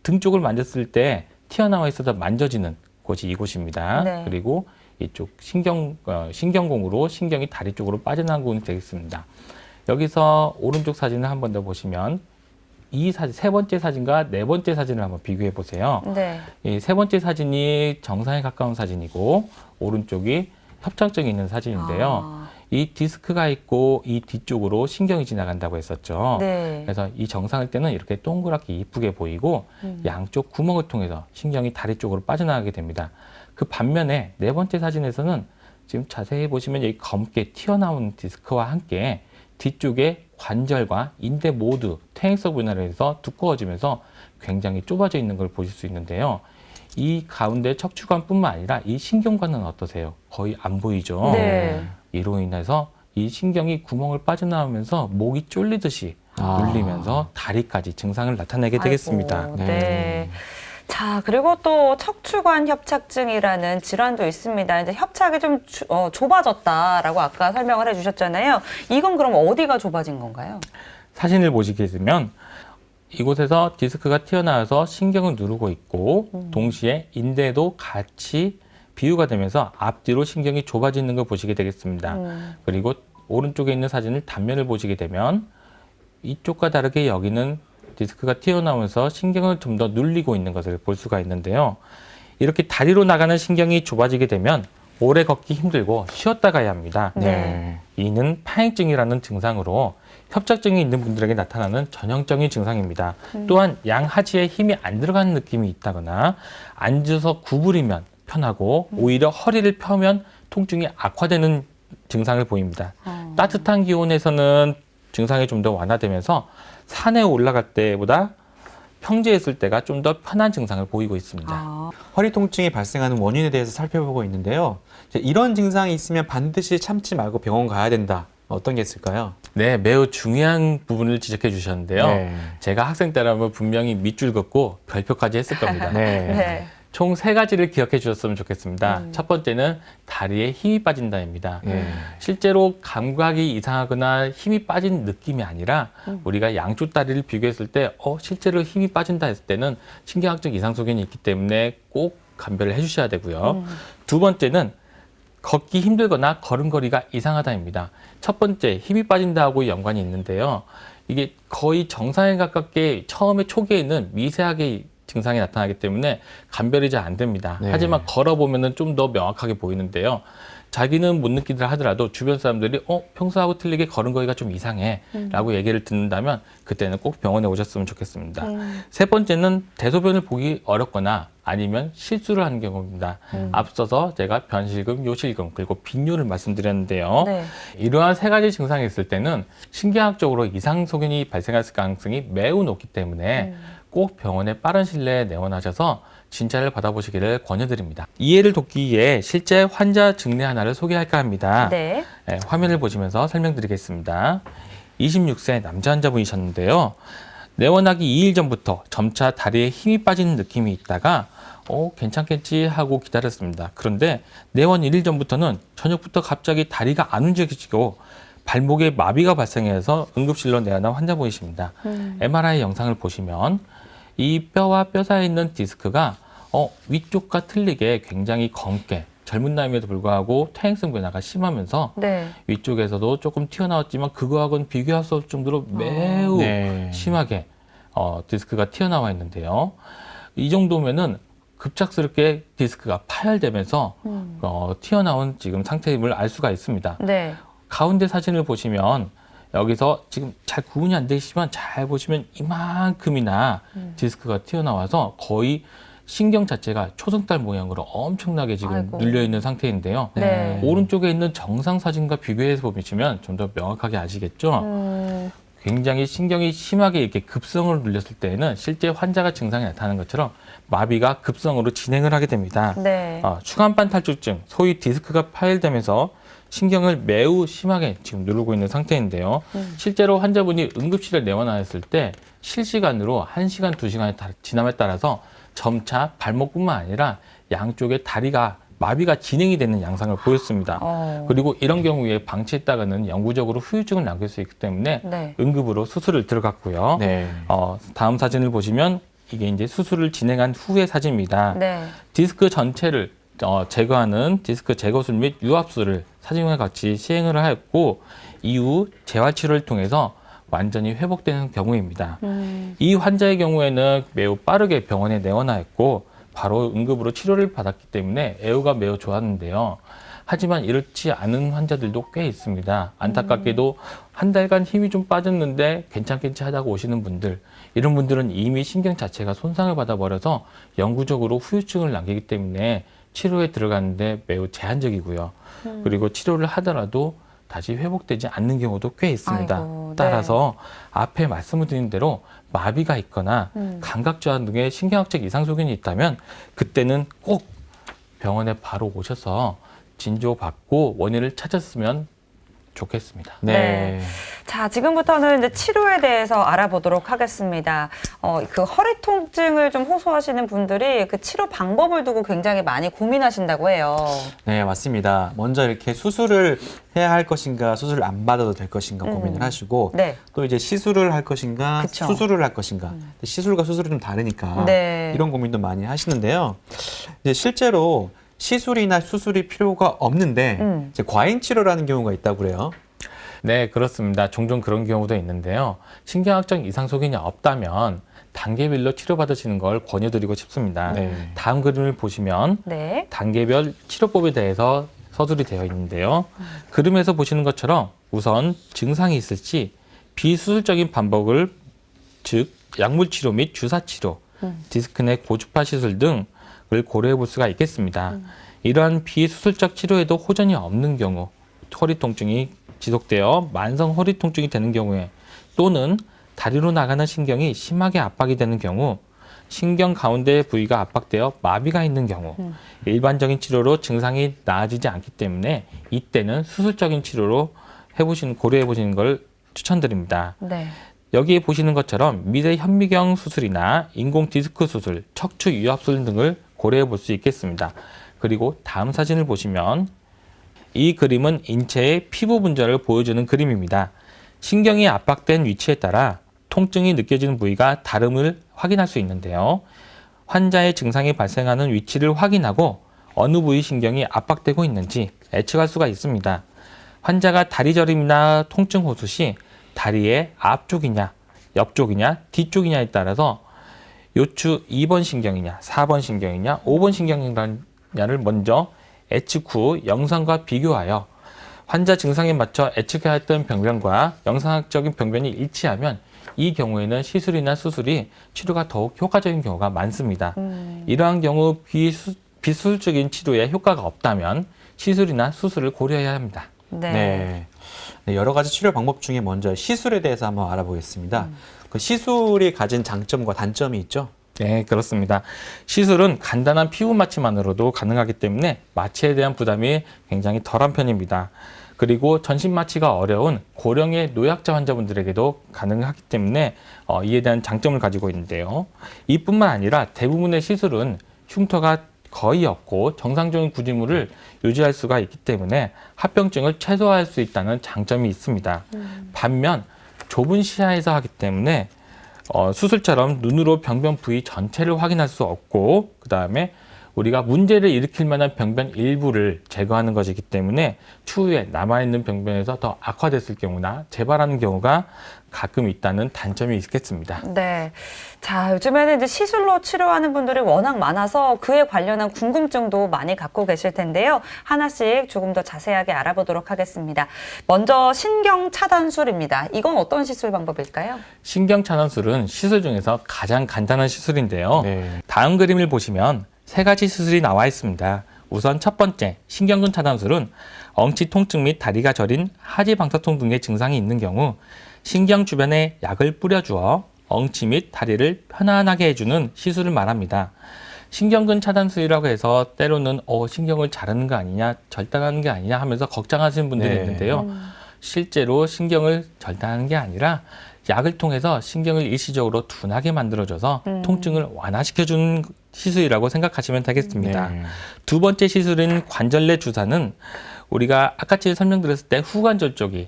등 쪽을 만졌을 때 튀어나와 있어서 만져지는 곳이 이곳입니다. 네. 그리고 이쪽 신경공으로 신경이 다리 쪽으로 빠져나간 부분이 되겠습니다. 여기서 오른쪽 사진을 한 번 더 보시면 이 사진, 세 번째 사진과 네 번째 사진을 한번 비교해 보세요. 네. 이 세 번째 사진이 정상에 가까운 사진이고 오른쪽이 협착증이 있는 사진인데요. 이 디스크가 있고 이 뒤쪽으로 신경이 지나간다고 했었죠. 네. 그래서 이 정상일 때는 이렇게 동그랗게 이쁘게 보이고 양쪽 구멍을 통해서 신경이 다리 쪽으로 빠져나가게 됩니다. 그 반면에 네 번째 사진에서는 지금 자세히 보시면 여기 검게 튀어나온 디스크와 함께 뒤쪽에 관절과 인대 모두 퇴행성 변화를 해서 두꺼워지면서 굉장히 좁아져 있는 걸 보실 수 있는데요. 이 가운데 척추관뿐만 아니라 이 신경관은 어떠세요? 거의 안 보이죠? 네. 이로 인해서 이 신경이 구멍을 빠져나오면서 목이 쫄리듯이 눌리면서 다리까지 증상을 나타내게 되겠습니다. 아이고, 네. 자, 그리고 또 척추관 협착증이라는 질환도 있습니다. 이제 협착이 좀 좁아졌다라고 아까 설명을 해주셨잖아요. 이건 그럼 어디가 좁아진 건가요? 사진을 보시게 되면 이곳에서 디스크가 튀어나와서 신경을 누르고 있고 동시에 인대도 같이 비유가 되면서 앞뒤로 신경이 좁아지는 걸 보시게 되겠습니다. 그리고 오른쪽에 있는 사진을 단면을 보시게 되면 이쪽과 다르게 여기는 디스크가 튀어나오면서 신경을 좀 더 눌리고 있는 것을 볼 수가 있는데요. 이렇게 다리로 나가는 신경이 좁아지게 되면 오래 걷기 힘들고 쉬었다 가야 합니다. 네. 이는 파행증이라는 증상으로 협착증이 있는 분들에게 나타나는 전형적인 증상입니다. 또한 양하지에 힘이 안 들어가는 느낌이 있다거나 앉아서 구부리면 편하고 오히려 허리를 펴면 통증이 악화되는 증상을 보입니다. 따뜻한 기온에서는 증상이 좀 더 완화되면서 산에 올라갈 때보다 평지에 있을 때가 좀 더 편한 증상을 보이고 있습니다. 허리 통증이 발생하는 원인에 대해서 살펴보고 있는데요. 이제 이런 증상이 있으면 반드시 참지 말고 병원 가야 된다. 어떤 게 있을까요? 네, 매우 중요한 부분을 지적해 주셨는데요. 네. 제가 학생 때라면 분명히 밑줄 긋고 별표까지 했을 겁니다. 네. 네. 총 3가지를 기억해 주셨으면 좋겠습니다. 첫 번째는 다리에 힘이 빠진다입니다. 실제로 감각이 이상하거나 힘이 빠진 느낌이 아니라 우리가 양쪽 다리를 비교했을 때 실제로 힘이 빠진다 했을 때는 신경학적 이상 소견이 있기 때문에 꼭 감별을 해주셔야 되고요. 두 번째는 걷기 힘들거나 걸음걸이가 이상하다입니다. 첫 번째, 힘이 빠진다하고 연관이 있는데요. 이게 거의 정상에 가깝게 처음에 초기에는 미세하게 증상이 나타나기 때문에 감별이 잘 안 됩니다. 네. 하지만 걸어보면 좀 더 명확하게 보이는데요. 자기는 못 느끼더라 하더라도 주변 사람들이 평소하고 틀리게 걸음걸이가 좀 이상해 라고 얘기를 듣는다면 그때는 꼭 병원에 오셨으면 좋겠습니다. 세 번째는 대소변을 보기 어렵거나 아니면 실수를 하는 경우입니다. 앞서서 제가 변실금, 요실금, 그리고 빈뇨를 말씀드렸는데요. 네. 이러한 3가지 증상이 있을 때는 신경학적으로 이상 소견이 발생할 가능성이 매우 높기 때문에 꼭 병원에 빠른 시일 내에 내원하셔서 진찰을 받아보시기를 권유드립니다. 이해를 돕기 위해 실제 환자 증례 하나를 소개할까 합니다. 네. 화면을 보시면서 설명드리겠습니다. 26세 남자 환자분이셨는데요. 내원하기 2일 전부터 점차 다리에 힘이 빠지는 느낌이 있다가 괜찮겠지 하고 기다렸습니다. 그런데 내원 1일 전부터는 저녁부터 갑자기 다리가 안 움직여지고 발목에 마비가 발생해서 응급실로 내원한 환자분이십니다. MRI 영상을 보시면 이 뼈와 뼈 사이에 있는 디스크가 위쪽과 틀리게 굉장히 검게 젊은 나이임에도 불구하고 퇴행성 변화가 심하면서 네. 위쪽에서도 조금 튀어나왔지만 그거하고는 비교할 수 없을 정도로 매우 네. 심하게 디스크가 튀어나와 있는데요. 이 정도면은 급작스럽게 디스크가 파열되면서 튀어나온 지금 상태임을 알 수가 있습니다. 네. 가운데 사진을 보시면 여기서 지금 잘 구분이 안 되시지만 잘 보시면 이만큼이나 디스크가 튀어나와서 거의 신경 자체가 초승달 모양으로 엄청나게 지금 아이고. 눌려 있는 상태인데요. 네. 오른쪽에 있는 정상 사진과 비교해서 보시면 좀 더 명확하게 아시겠죠? 굉장히 신경이 심하게 이렇게 급성으로 눌렸을 때에는 실제 환자가 증상이 나타나는 것처럼 마비가 급성으로 진행을 하게 됩니다. 네. 추간판 탈출증, 소위 디스크가 파열되면서 신경을 매우 심하게 지금 누르고 있는 상태인데요. 실제로 환자분이 응급실에 내원하였을 때 실시간으로 1시간, 2시간이 지남에 따라서 점차 발목뿐만 아니라 양쪽의 다리가 마비가 진행이 되는 양상을 보였습니다. 그리고 이런 경우에 방치했다가는 영구적으로 후유증을 남길 수 있기 때문에 네. 응급으로 수술을 들어갔고요. 네. 다음 사진을 보시면 이게 이제 수술을 진행한 후의 사진입니다. 네. 디스크 전체를 제거하는 디스크 제거술 및 유압술을 사진과 같이 시행을 하였고 이후 재활치료를 통해서 완전히 회복되는 경우입니다. 이 환자의 경우에는 매우 빠르게 병원에 내원하였고 바로 응급으로 치료를 받았기 때문에 애우가 매우 좋았는데요. 하지만 이렇지 않은 환자들도 꽤 있습니다. 안타깝게도 한 달간 힘이 좀 빠졌는데 괜찮겠지 하다고 오시는 분들, 이런 분들은 이미 신경 자체가 손상을 받아버려서 영구적으로 후유증을 남기기 때문에 치료에 들어가는데 매우 제한적이고요. 그리고 치료를 하더라도 다시 회복되지 않는 경우도 꽤 있습니다. 아이고, 네. 따라서 앞에 말씀을 드린 대로 마비가 있거나 감각 저하 등의 신경학적 이상 소견이 있다면 그때는 꼭 병원에 바로 오셔서 진료받고 원인을 찾았으면 좋겠습니다. 네. 자, 지금부터는 이제 치료에 대해서 알아보도록 하겠습니다. 그 허리 통증을 좀 호소하시는 분들이 그 치료 방법을 두고 굉장히 많이 고민하신다고 해요. 네, 맞습니다. 먼저 이렇게 수술을 해야 할 것인가, 수술을 안 받아도 될 것인가 고민을 하시고, 네. 또 이제 시술을 할 것인가, 그쵸. 수술을 할 것인가. 시술과 수술이 좀 다르니까 네. 이런 고민도 많이 하시는데요. 이제 실제로 시술이나 수술이 필요가 없는데 이제 과잉 치료라는 경우가 있다고 그래요. 네, 그렇습니다. 종종 그런 경우도 있는데요. 신경학적 이상 소견이 없다면 단계별로 치료받으시는 걸 권유드리고 싶습니다. 네. 다음 그림을 보시면 네. 단계별 치료법에 대해서 서술이 되어 있는데요. 그림에서 보시는 것처럼 우선 증상이 있을지 비수술적인 방법을, 즉 약물 치료 및 주사 치료, 디스크 내 고주파 시술 등을 고려해 볼 수가 있겠습니다. 이러한 비수술적 치료에도 호전이 없는 경우, 허리 통증이 지속되어 만성 허리 통증이 되는 경우에, 또는 다리로 나가는 신경이 심하게 압박이 되는 경우, 신경 가운데 부위가 압박되어 마비가 있는 경우, 일반적인 치료로 증상이 나아지지 않기 때문에 이때는 수술적인 치료로 고려해 보시는 걸 추천드립니다. 네. 여기에 보시는 것처럼 미대 현미경 수술이나 인공 디스크 수술, 척추 유압술 등을 고려해 볼 수 있겠습니다. 그리고 다음 사진을 보시면 이 그림은 인체의 피부 분절을 보여주는 그림입니다. 신경이 압박된 위치에 따라 통증이 느껴지는 부위가 다름을 확인할 수 있는데요. 환자의 증상이 발생하는 위치를 확인하고 어느 부위 신경이 압박되고 있는지 예측할 수가 있습니다. 환자가 다리 저림이나 통증 호소 시 다리의 앞쪽이냐, 옆쪽이냐, 뒤쪽이냐에 따라서 요추 2번 신경이냐, 4번 신경이냐, 5번 신경이냐를 먼저 예측 후 영상과 비교하여 환자 증상에 맞춰 예측했던 병변과 영상학적인 병변이 일치하면 이 경우에는 시술이나 수술이 치료가 더욱 효과적인 경우가 많습니다. 이러한 경우 비수술적인 치료에 효과가 없다면 시술이나 수술을 고려해야 합니다. 네. 네, 여러 가지 치료 방법 중에 먼저 시술에 대해서 한번 알아보겠습니다. 그 시술이 가진 장점과 단점이 있죠? 네, 그렇습니다. 시술은 간단한 피부 마취만으로도 가능하기 때문에 마취에 대한 부담이 굉장히 덜한 편입니다. 그리고 전신 마취가 어려운 고령의 노약자 환자분들에게도 가능하기 때문에 이에 대한 장점을 가지고 있는데요. 이뿐만 아니라 대부분의 시술은 흉터가 거의 없고 정상적인 구조물을 유지할 수가 있기 때문에 합병증을 최소화할 수 있다는 장점이 있습니다. 반면 좁은 시야에서 하기 때문에 수술처럼 눈으로 병변 부위 전체를 확인할 수 없고 그 다음에 우리가 문제를 일으킬 만한 병변 일부를 제거하는 것이기 때문에 추후에 남아있는 병변에서 더 악화됐을 경우나 재발하는 경우가 가끔 있다는 단점이 있겠습니다. 네. 자, 요즘에는 이제 시술로 치료하는 분들이 워낙 많아서 그에 관련한 궁금증도 많이 갖고 계실 텐데요. 하나씩 조금 더 자세하게 알아보도록 하겠습니다. 먼저 신경 차단술입니다. 이건 어떤 시술 방법일까요? 신경 차단술은 시술 중에서 가장 간단한 시술인데요. 네. 다음 그림을 보시면 세 가지 시술이 나와 있습니다. 우선 첫 번째 신경근 차단술은 엉치 통증 및 다리가 저린 하지 방사통 등의 증상이 있는 경우 신경 주변에 약을 뿌려주어 엉치 및 다리를 편안하게 해주는 시술을 말합니다. 신경근 차단술이라고 해서 때로는 신경을 자르는 거 아니냐, 절단하는 게 아니냐 하면서 걱정하시는 분들이 네. 있는데요. 실제로 신경을 절단하는 게 아니라 약을 통해서 신경을 일시적으로 둔하게 만들어줘서 통증을 완화시켜주는 시술이라고 생각하시면 되겠습니다. 네. 두 번째 시술인 관절내 주사는 우리가 아까처럼 설명드렸을 때 후관절 쪽이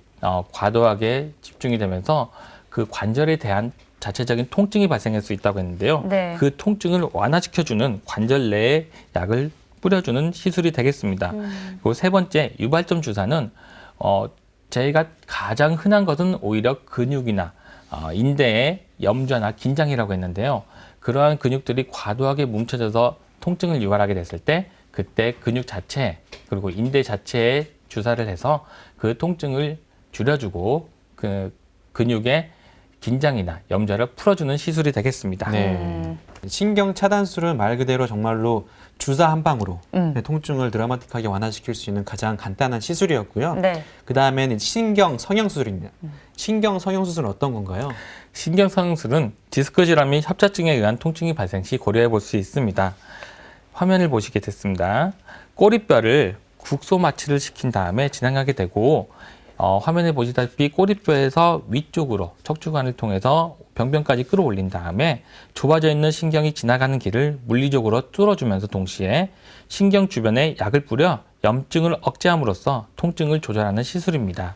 과도하게 집중이 되면서 그 관절에 대한 자체적인 통증이 발생할 수 있다고 했는데요. 네. 그 통증을 완화시켜주는 관절 내에 약을 뿌려주는 시술이 되겠습니다. 그리고 세 번째 유발점 주사는 저희가 가장 흔한 것은 오히려 근육이나 인대의 염좌나 긴장이라고 했는데요. 그러한 근육들이 과도하게 뭉쳐져서 통증을 유발하게 됐을 때 그때 근육 자체 그리고 인대 자체에 주사를 해서 그 통증을 줄여주고 그 근육의 긴장이나 염좌를 풀어주는 시술이 되겠습니다. 네. 신경 차단술은 말 그대로 정말로 주사 한 방으로 통증을 드라마틱하게 완화시킬 수 있는 가장 간단한 시술이었고요. 네. 그 다음에는 신경 성형수술입니다. 신경 성형수술은 어떤 건가요? 신경 성형술은 디스크 질환 및 협착증에 의한 통증이 발생 시 고려해 볼 수 있습니다. 화면을 보시게 됐습니다. 꼬리뼈를 국소 마취를 시킨 다음에 진행하게 되고 화면에 보시다시피 꼬리뼈에서 위쪽으로 척추관을 통해서 병변까지 끌어올린 다음에 좁아져 있는 신경이 지나가는 길을 물리적으로 뚫어주면서 동시에 신경 주변에 약을 뿌려 염증을 억제함으로써 통증을 조절하는 시술입니다.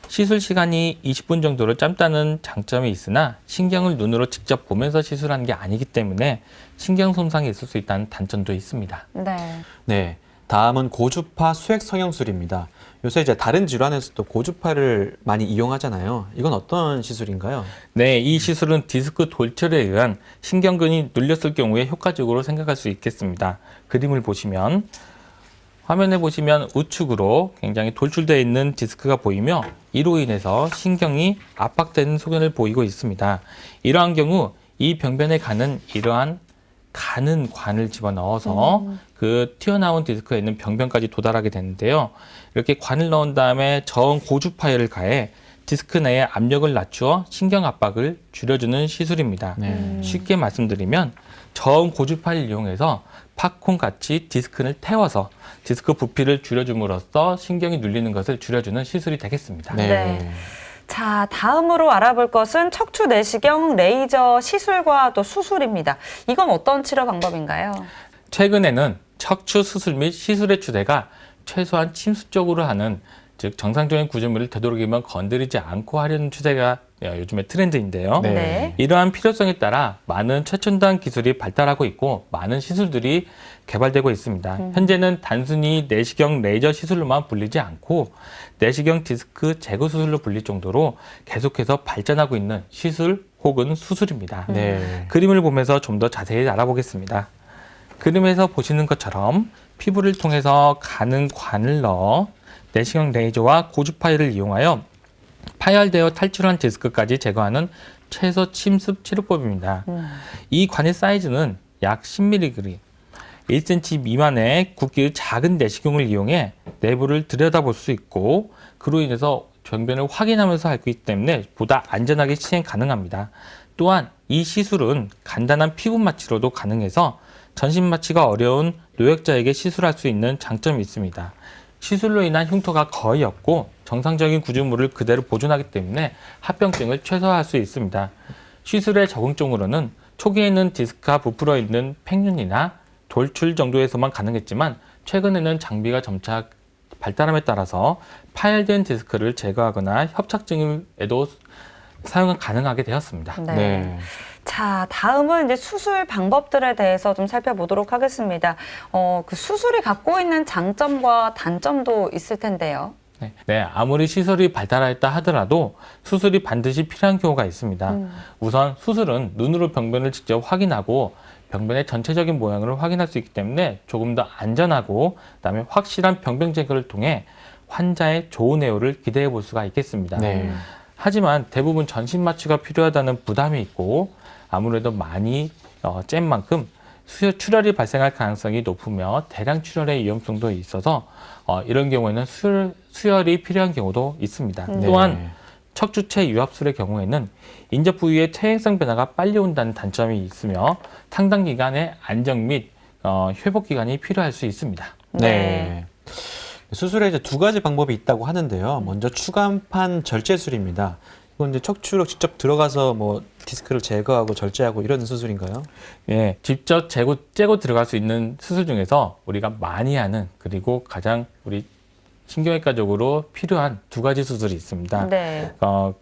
시술 시간이 20분 정도로 짧다는 장점이 있으나 신경을 눈으로 직접 보면서 시술하는 게 아니기 때문에 신경 손상이 있을 수 있다는 단점도 있습니다. 네. 네. 다음은 고주파 수액 성형술입니다. 요새 이제 다른 질환에서도 고주파를 많이 이용하잖아요. 이건 어떤 시술인가요? 네, 이 시술은 디스크 돌출에 의한 신경근이 눌렸을 경우에 효과적으로 생각할 수 있겠습니다. 그림을 보시면 화면에 보시면 우측으로 굉장히 돌출되어 있는 디스크가 보이며 이로 인해서 신경이 압박되는 소견을 보이고 있습니다. 이러한 경우 이 병변에 가는 이러한 가는 관을 집어넣어서 그 튀어나온 디스크에 있는 병변까지 도달하게 되는데요. 이렇게 관을 넣은 다음에 저온 고주파열을 가해 디스크 내의 압력을 낮추어 신경 압박을 줄여주는 시술입니다. 쉽게 말씀드리면 저온 고주파를 이용해서 팝콘 같이 디스크를 태워서 디스크 부피를 줄여줌으로써 신경이 눌리는 것을 줄여주는 시술이 되겠습니다. 네. 자, 다음으로 알아볼 것은 척추 내시경 레이저 시술과 또 수술입니다. 이건 어떤 치료 방법인가요? 최근에는 척추 수술 및 시술의 추세가 최소한 침수적으로 하는, 즉 정상적인 구조물을 되도록이면 건드리지 않고 하려는 추세가 요즘의 트렌드인데요. 네. 네. 이러한 필요성에 따라 많은 최첨단 기술이 발달하고 있고 많은 시술들이 개발되고 있습니다. 현재는 단순히 내시경 레이저 시술로만 불리지 않고 내시경 디스크 제거 수술로 불릴 정도로 계속해서 발전하고 있는 시술 혹은 수술입니다. 네. 그림을 보면서 좀 더 자세히 알아보겠습니다. 그림에서 보시는 것처럼 피부를 통해서 가는 관을 넣어 내시경 레이저와 고주 파일을 이용하여 파열되어 탈출한 디스크까지 제거하는 최소 침습 치료법입니다. 이 관의 사이즈는 약 10mg, 1cm 미만의 굵기의 작은 내시경을 이용해 내부를 들여다볼 수 있고 그로 인해서 병변을 확인하면서 할 수 있기 때문에 보다 안전하게 시행 가능합니다. 또한 이 시술은 간단한 피부 마취로도 가능해서 전신 마취가 어려운 노약자에게 시술할 수 있는 장점이 있습니다. 시술로 인한 흉터가 거의 없고 정상적인 구조물을 그대로 보존하기 때문에 합병증을 최소화할 수 있습니다. 시술의 적응증으로는 초기에는 디스크가 부풀어 있는 팽윤이나 돌출 정도에서만 가능했지만 최근에는 장비가 점차 발달함에 따라서 파열된 디스크를 제거하거나 협착증에도 사용이 가능하게 되었습니다. 네. 네. 자, 다음은 이제 수술 방법들에 대해서 좀 살펴보도록 하겠습니다. 그 수술이 갖고 있는 장점과 단점도 있을 텐데요. 네, 아무리 시술이 발달하였다 하더라도 수술이 반드시 필요한 경우가 있습니다. 우선 수술은 눈으로 병변을 직접 확인하고 병변의 전체적인 모양을 확인할 수 있기 때문에 조금 더 안전하고 그다음에 확실한 병변 제거를 통해 환자의 좋은 애호를 기대해 볼 수가 있겠습니다. 네. 하지만 대부분 전신 마취가 필요하다는 부담이 있고 아무래도 많이 짠 만큼 출혈이 발생할 가능성이 높으며 대량 출혈의 위험성도 있어서 이런 경우에는 수혈이 필요한 경우도 있습니다. 네. 또한 척추체 유압술의 경우에는 인접 부위의 퇴행성 변화가 빨리 온다는 단점이 있으며 상당 기간의 안정 및 회복 기간이 필요할 수 있습니다. 네. 수술에 이제 두 가지 방법이 있다고 하는데요. 먼저 추간판 절제술입니다. 이건 이제 척추로 직접 들어가서 뭐 디스크를 제거하고 절제하고 이런 수술인가요? 예, 직접 째고 들어갈 수 있는 수술 중에서 우리가 많이 하는 그리고 가장 우리 신경외과적으로 필요한 두 가지 수술이 있습니다. 네.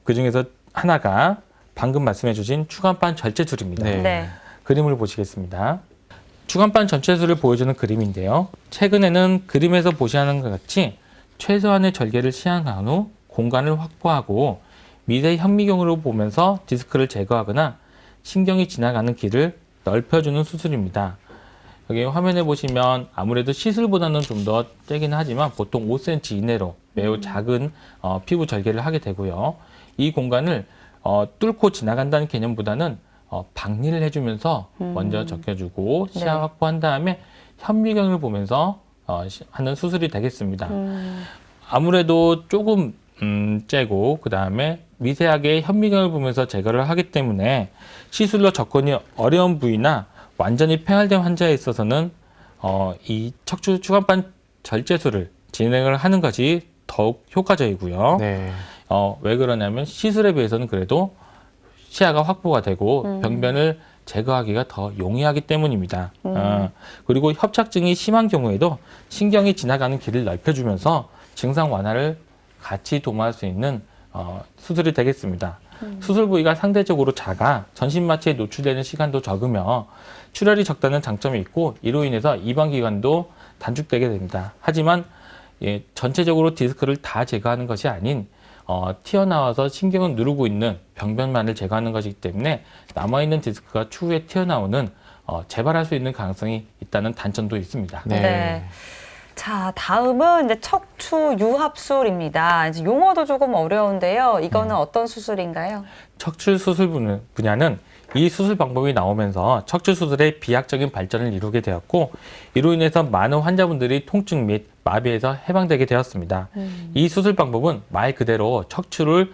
그 중에서 하나가 방금 말씀해 주신 추간판 절제술입니다. 네. 네. 그림을 보시겠습니다. 추간판 전체술을 보여주는 그림인데요. 최근에는 그림에서 보시는 것 같이 최소한의 절개를 시행한 후 공간을 확보하고 미세 현미경으로 보면서 디스크를 제거하거나 신경이 지나가는 길을 넓혀주는 수술입니다. 여기 화면에 보시면 아무래도 시술보다는 좀 더 째긴 하지만 보통 5cm 이내로 매우 작은 피부 절개를 하게 되고요. 이 공간을 뚫고 지나간다는 개념보다는 박리를 해주면서 먼저 적혀주고 시야 네. 확보한 다음에 현미경을 보면서 하는 수술이 되겠습니다. 아무래도 조금 째고 그 다음에 미세하게 현미경을 보면서 제거를 하기 때문에 시술로 접근이 어려운 부위나 완전히 폐활된 환자에 있어서는 이 척추 추간판 절제술을 진행을 하는 것이 더욱 효과적이고요. 네. 왜 그러냐면 시술에 비해서는 그래도 시야가 확보가 되고 병변을 제거하기가 더 용이하기 때문입니다. 그리고 협착증이 심한 경우에도 신경이 지나가는 길을 넓혀주면서 증상 완화를 같이 도모할 수 있는 수술이 되겠습니다. 수술 부위가 상대적으로 작아 전신 마취에 노출되는 시간도 적으며 출혈이 적다는 장점이 있고 이로 인해서 입원 기간도 단축되게 됩니다. 하지만 전체적으로 디스크를 다 제거하는 것이 아닌 튀어나와서 신경을 누르고 있는 병변만을 제거하는 것이기 때문에 남아있는 디스크가 추후에 튀어나오는 재발할 수 있는 가능성이 있다는 단점도 있습니다. 네. 네. 자, 다음은 이제 척추 유합술입니다. 이제 용어도 조금 어려운데요. 이거는 어떤 수술인가요? 척추 수술 분야는 이 수술 방법이 나오면서 척추 수술의 비약적인 발전을 이루게 되었고 이로 인해서 많은 환자분들이 통증 및 마비에서 해방되게 되었습니다. 이 수술 방법은 말 그대로 척추를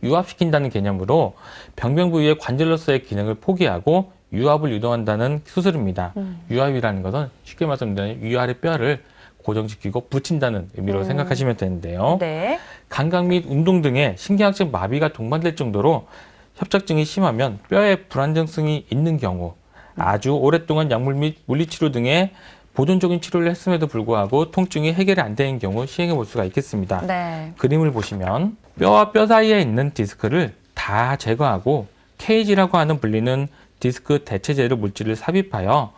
유압시킨다는 개념으로 병변 부위의 관절로서의 기능을 포기하고 유압을 유도한다는 수술입니다. 유압이라는 것은 쉽게 말씀드리면 위아래 뼈를 고정시키고 붙인다는 의미로 생각하시면 되는데요. 네. 감각 및 운동 등의 신경학적 마비가 동반될 정도로 협착증이 심하면 뼈에 불안정성이 있는 경우 아주 오랫동안 약물 및 물리치료 등의 보존적인 치료를 했음에도 불구하고 통증이 해결이 안 되는 경우 시행해 볼 수가 있겠습니다. 네. 그림을 보시면 뼈와 뼈 사이에 있는 디스크를 다 제거하고 케이지라고 하는 불리는 디스크 대체제로 물질을 삽입하여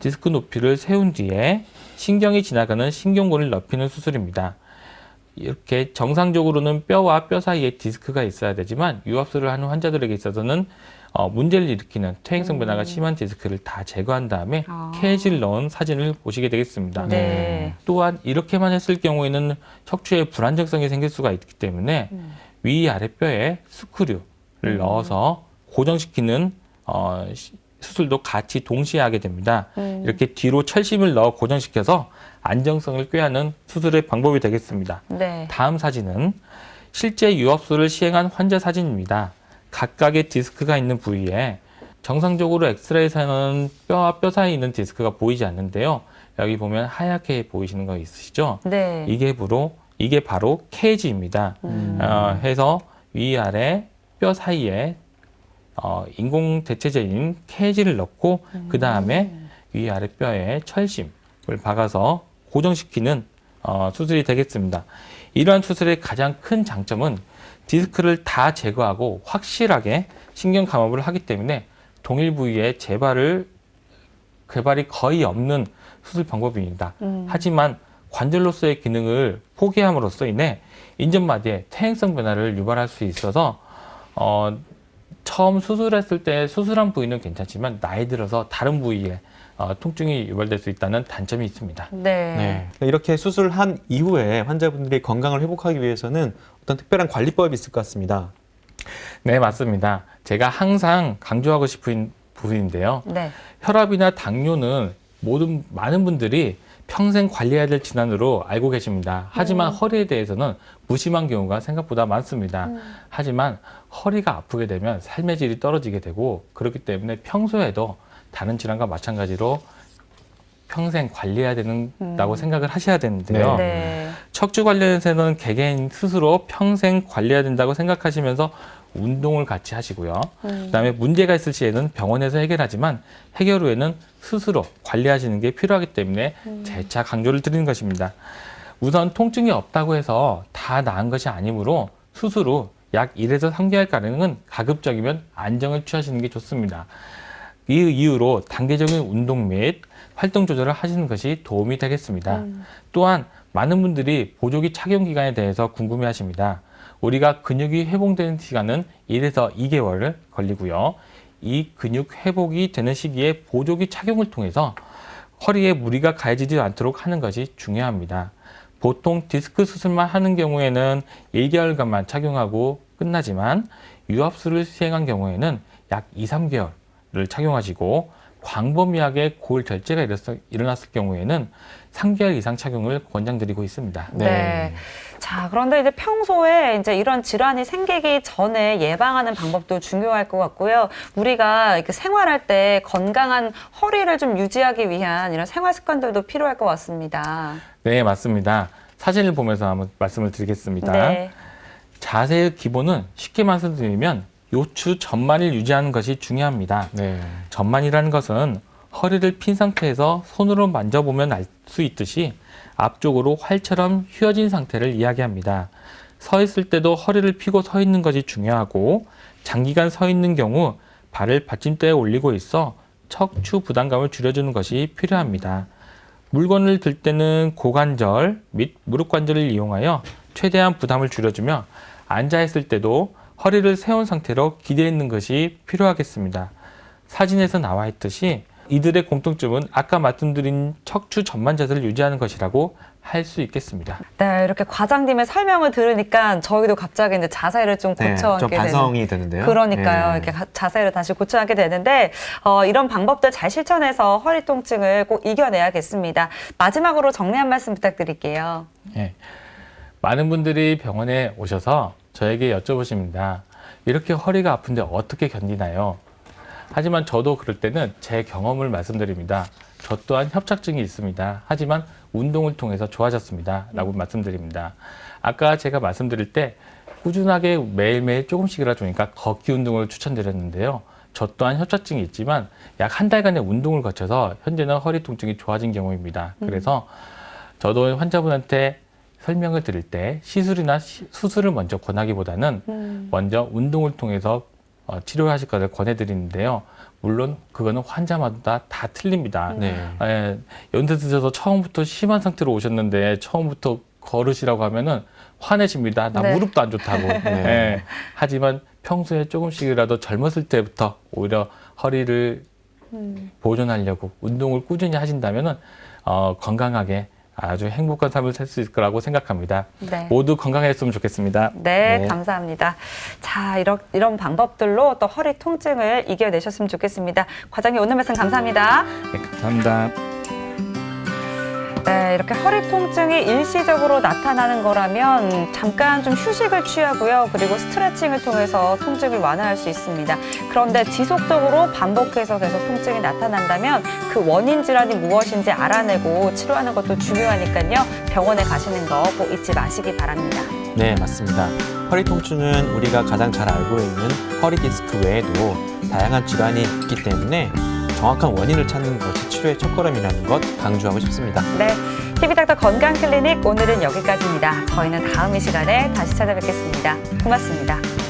디스크 높이를 세운 뒤에 신경이 지나가는 신경골을 넓히는 수술입니다. 이렇게 정상적으로는 뼈와 뼈 사이에 디스크가 있어야 되지만 유압수를 하는 환자들에게 있어서는 문제를 일으키는 퇴행성 변화가 심한 디스크를 다 제거한 다음에 케이지를 넣은 사진을 보시게 되겠습니다. 네. 또한 이렇게만 했을 경우에는 척추에 불안정성이 생길 수가 있기 때문에 위아래 뼈에 스크류를 넣어서 고정시키는 수술도 같이 동시에 하게 됩니다. 이렇게 뒤로 철심을 넣어 고정시켜서 안정성을 꾀하는 수술의 방법이 되겠습니다. 네. 다음 사진은 실제 유압수를 시행한 환자 사진입니다. 각각의 디스크가 있는 부위에 정상적으로 엑스레이에서는 뼈와 뼈 사이에 있는 디스크가 보이지 않는데요. 여기 보면 하얗게 보이시는 거 있으시죠? 네. 이게 바로 케이지입니다. 해서 위아래 뼈 사이에 인공 대체제인 케이지를 넣고 그 다음에 위아래 뼈에 철심을 박아서 고정시키는 수술이 되겠습니다. 이러한 수술의 가장 큰 장점은 디스크를 다 제거하고 확실하게 신경 감압을 하기 때문에 동일 부위에 개발이 거의 없는 수술 방법입니다. 하지만 관절로서의 기능을 포기함으로써 인해 인전마디에 퇴행성 변화를 유발할 수 있어서 처음 수술했을 때 수술한 부위는 괜찮지만 나이 들어서 다른 부위에 통증이 유발될 수 있다는 단점이 있습니다. 네. 네. 이렇게 수술한 이후에 환자분들이 건강을 회복하기 위해서는 어떤 특별한 관리법이 있을 것 같습니다. 네, 맞습니다. 제가 항상 강조하고 싶은 부분인데요. 네. 혈압이나 당뇨는 많은 분들이 평생 관리해야 될 질환으로 알고 계십니다. 하지만 허리에 대해서는 무심한 경우가 생각보다 많습니다. 하지만 허리가 아프게 되면 삶의 질이 떨어지게 되고 그렇기 때문에 평소에도 다른 질환과 마찬가지로 평생 관리해야 된다고 생각을 하셔야 되는데요. 네. 척추 관련해서는 개개인 스스로 평생 관리해야 된다고 생각하시면서 운동을 같이 하시고요. 그다음에 문제가 있을 시에는 병원에서 해결하지만 해결 후에는 스스로 관리하시는 게 필요하기 때문에 재차 강조를 드리는 것입니다. 우선 통증이 없다고 해서 다 나은 것이 아니므로 수술 후 약 1에서 3개월가량은 가급적이면 안정을 취하시는 게 좋습니다. 이 이유로 단계적인 운동 및 활동 조절을 하시는 것이 도움이 되겠습니다. 또한 많은 분들이 보조기 착용 기간에 대해서 궁금해 하십니다. 우리가 근육이 회복되는 시간은 1에서 2개월 걸리고요. 이 근육 회복이 되는 시기에 보조기 착용을 통해서 허리에 무리가 가해지지 않도록 하는 것이 중요합니다. 보통 디스크 수술만 하는 경우에는 1개월간만 착용하고 끝나지만 유압수를 시행한 경우에는 약 2, 3개월을 착용하시고 광범위하게 골 절제가 일어났을 경우에는 3개월 이상 착용을 권장드리고 있습니다. 네. 자, 그런데 이제 평소에 이제 이런 질환이 생기기 전에 예방하는 방법도 중요할 것 같고요. 우리가 이렇게 생활할 때 건강한 허리를 좀 유지하기 위한 이런 생활 습관들도 필요할 것 같습니다. 네, 맞습니다. 사진을 보면서 한번 말씀을 드리겠습니다. 네. 자세의 기본은 쉽게 말씀드리면 요추 전만을 유지하는 것이 중요합니다. 네. 전만이라는 것은 허리를 핀 상태에서 손으로 만져보면 알 수 있듯이 앞쪽으로 활처럼 휘어진 상태를 이야기합니다. 서 있을 때도 허리를 펴고 서 있는 것이 중요하고 장기간 서 있는 경우 발을 받침대에 올리고 있어 척추 부담감을 줄여주는 것이 필요합니다. 물건을 들 때는 고관절 및 무릎 관절을 이용하여 최대한 부담을 줄여주며 앉아 있을 때도 허리를 세운 상태로 기대 있는 것이 필요하겠습니다. 사진에서 나와 있듯이 이들의 공통점은 아까 말씀드린 척추 전만 자세를 유지하는 것이라고 할 수 있겠습니다. 네, 이렇게 과장님의 설명을 들으니까 저희도 갑자기 이제 자세를 좀 네, 고쳐하게 좀 되는. 반성이 되는데요. 그러니까요. 네. 이렇게 자세를 다시 고쳐하게 되는데 이런 방법들 잘 실천해서 허리 통증을 꼭 이겨내야겠습니다. 마지막으로 정리 한 말씀 부탁드릴게요. 네. 많은 분들이 병원에 오셔서 저에게 여쭤보십니다. 이렇게 허리가 아픈데 어떻게 견디나요? 하지만 저도 그럴 때는 제 경험을 말씀드립니다. 저 또한 협착증이 있습니다. 하지만 운동을 통해서 좋아졌습니다. 라고 말씀드립니다. 아까 제가 말씀드릴 때 꾸준하게 매일매일 조금씩이라 좋으니까 걷기 운동을 추천드렸는데요. 저 또한 협착증이 있지만 약 한 달간의 운동을 거쳐서 현재는 허리 통증이 좋아진 경우입니다. 그래서 저도 환자분한테 설명을 드릴 때 시술이나 수술을 먼저 권하기보다는 먼저 운동을 통해서 치료하실 것을 권해드리는데요. 물론 그거는 환자마다 다 틀립니다. 네. 연세 드셔서 처음부터 심한 상태로 오셨는데 처음부터 걸으시라고 하면은 화내십니다. 나 네. 무릎도 안 좋다고. 네. 하지만 평소에 조금씩이라도 젊었을 때부터 오히려 허리를 보존하려고 운동을 꾸준히 하신다면은 건강하게 아주 행복한 삶을 살 수 있을 거라고 생각합니다. 네. 모두 건강했으면 좋겠습니다. 네, 네. 감사합니다. 자, 이런 방법들로 또 허리 통증을 이겨내셨으면 좋겠습니다. 과장님 오늘 말씀 감사합니다. 네, 감사합니다. 네, 이렇게 허리 통증이 일시적으로 나타나는 거라면 잠깐 좀 휴식을 취하고요. 그리고 스트레칭을 통해서 통증을 완화할 수 있습니다. 그런데 지속적으로 반복해서 계속 통증이 나타난다면 그 원인 질환이 무엇인지 알아내고 치료하는 것도 중요하니까요. 병원에 가시는 거 꼭 잊지 마시기 바랍니다. 네, 맞습니다. 허리 통증은 우리가 가장 잘 알고 있는 허리 디스크 외에도 다양한 질환이 있기 때문에 정확한 원인을 찾는 것이 치료의 첫걸음이라는 것 강조하고 싶습니다. 네, TV닥터 건강클리닉 오늘은 여기까지입니다. 저희는 다음 이 시간에 다시 찾아뵙겠습니다. 고맙습니다.